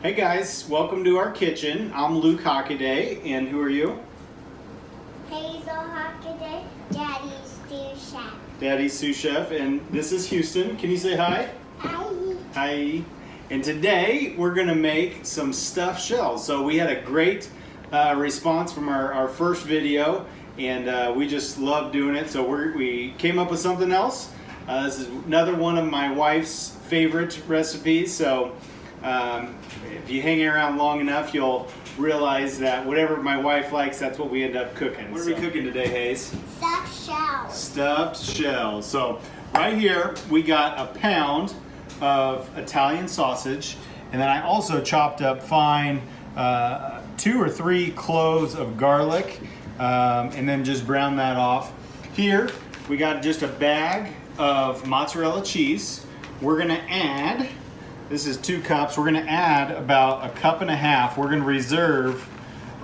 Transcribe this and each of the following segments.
Hey guys, welcome to our kitchen. I'm Luke Hockaday, and who are you? Hazel Hockaday, Daddy's sous chef. Daddy's sous chef, and this is Houston. Can you say hi? Hi. Hi. And today we're gonna make some stuffed shells. So we had a great response from our first video, and we just love doing it. So we came up with something else. This is another one of my wife's favorite recipes. So if you hang around long enough, you'll realize that whatever my wife likes, that's what we end up cooking. What are we cooking today, Hayes? Stuffed shells. Stuffed shells. So right here we got a pound of Italian sausage, and then I also chopped up fine 2 or 3 cloves of garlic, and then just brown that off. Here we got just a bag of mozzarella cheese. We're gonna add, this is 2 cups, we're gonna add about 1.5 cups. We're gonna reserve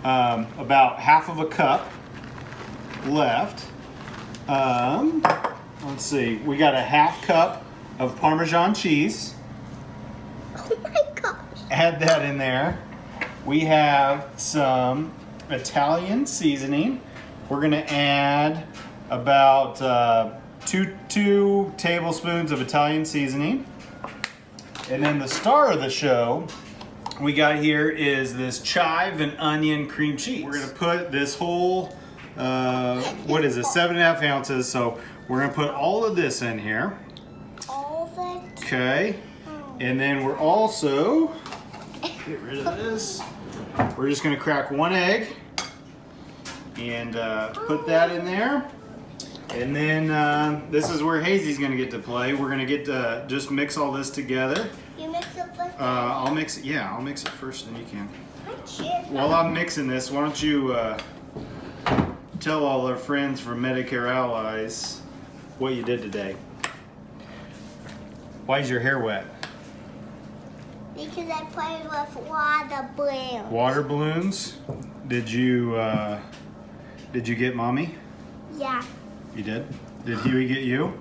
about half of a cup left. Let's see, we got a 1/2 cup of Parmesan cheese. Oh my gosh. Add that in there. We have some Italian seasoning. We're gonna add about 2 tablespoons of Italian seasoning. And then the star of the show we got here is this chive and onion cream cheese. We're gonna put this whole, what is it, 7.5 ounces. So we're gonna put all of this in here. All of it? Okay. And then we're also, get rid of this. We're just gonna crack 1 egg and put that in there. And then this is where Hazy's gonna get to play. We're gonna get to just mix all this together. You mix it first? I'll mix it, yeah, I'll mix it first and you can. Cheers. While I'm mixing this, why don't you tell all our friends from Medicare Allies what you did today. Why is your hair wet? Because I played with water balloons. Water balloons? Did you get mommy? Yeah. You did? Did Huey get you?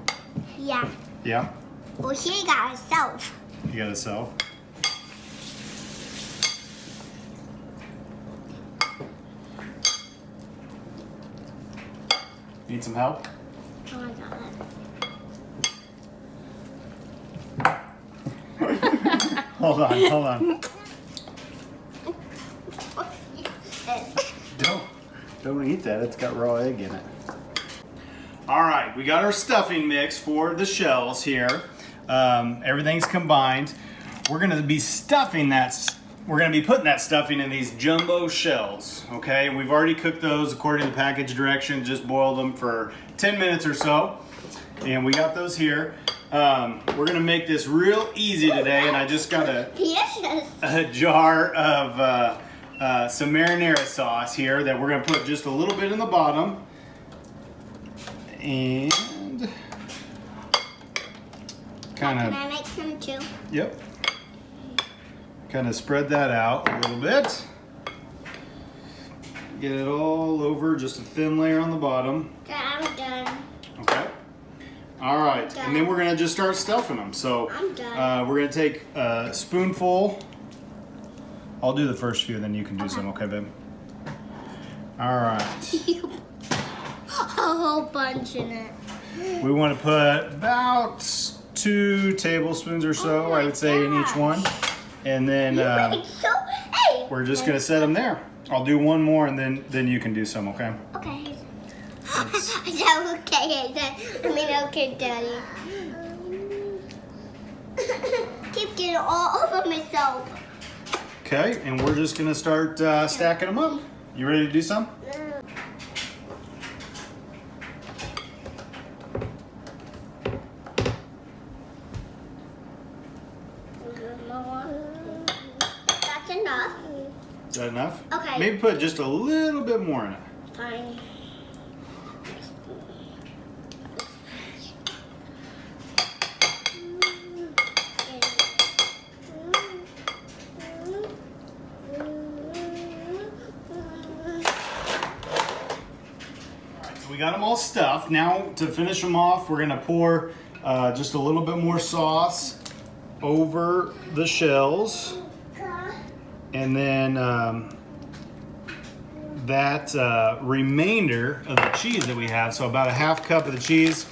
Yeah. Yeah? Well, he got himself. You got yourself? Need some help? Oh my god. Hold on. Don't eat that, it's got raw egg in it. All right, we got our stuffing mix for the shells here. Everything's combined. We're gonna be stuffing that, we're gonna be putting that stuffing in these jumbo shells, okay? We've already cooked those according to the package directions, just boiled them for 10 minutes or so. And we got those here. We're gonna make this real easy today, and I just got a jar of some marinara sauce here that we're gonna put just a little bit in the bottom. And kind Can of, I make some too? yep, kind of spread that out a little bit. Get it all over, just a thin layer on the bottom. I'm done. Okay. All right, and then we're gonna just start stuffing them. So I'm done. we're gonna take a spoonful. I'll do the first few, then you can do some, okay, babe? All right. A whole bunch in it. We want to put about 2 tablespoons or so, I would say, in each one. And then Hey. we're just gonna set them there. I'll do one more, and then you can do some, okay? Okay. Okay, Daddy. Keep getting all over myself. Okay, and we're just gonna start stacking them up. You ready to do some? That's enough. Is that enough? Okay. Maybe put just a little bit more in it. Fine. We got them all stuffed. Now to finish them off, we're gonna pour just a little bit more sauce over the shells. And then that remainder of the cheese that we have, so about a half cup of the cheese,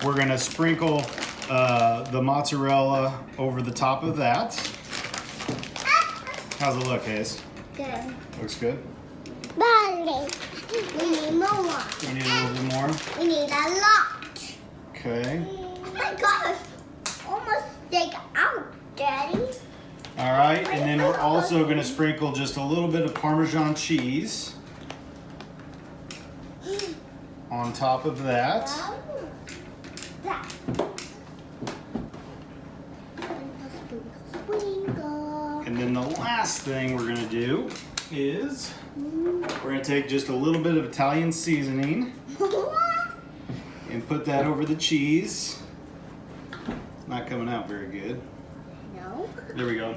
we're gonna sprinkle the mozzarella over the top of that. How's it look, Hayes? Good. Looks good? Darling, we need more. We need a little bit more? We need a lot. Okay. Oh my gosh. Almost stick out, Daddy. All right, and then we're also gonna sprinkle just a little bit of Parmesan cheese on top of that. And then the last thing we're gonna do is we're gonna take just a little bit of Italian seasoning and put that over the cheese. It's not coming out very good. No. There we go.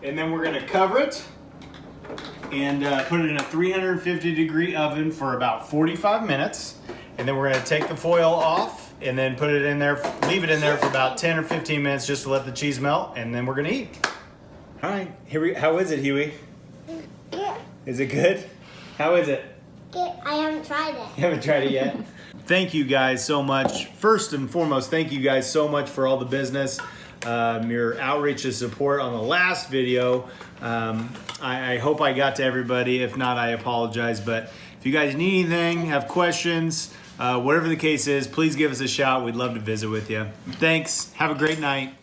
And then we're gonna cover it and put it in a 350-degree oven for about 45 minutes. And then we're gonna take the foil off and then put it in there, leave it in there for about 10 or 15 minutes just to let the cheese melt, and then we're gonna eat. All right, how is it, Huey? Good. Is it good? How is it? Good. I haven't tried it. You haven't tried it yet? Thank you guys so much. First and foremost, thank you guys so much for all the business, your outreach and support on the last video. I hope I got to everybody. If not, I apologize. But if you guys need anything, have questions, whatever the case is, please give us a shout. We'd love to visit with you. Thanks. Have a great night.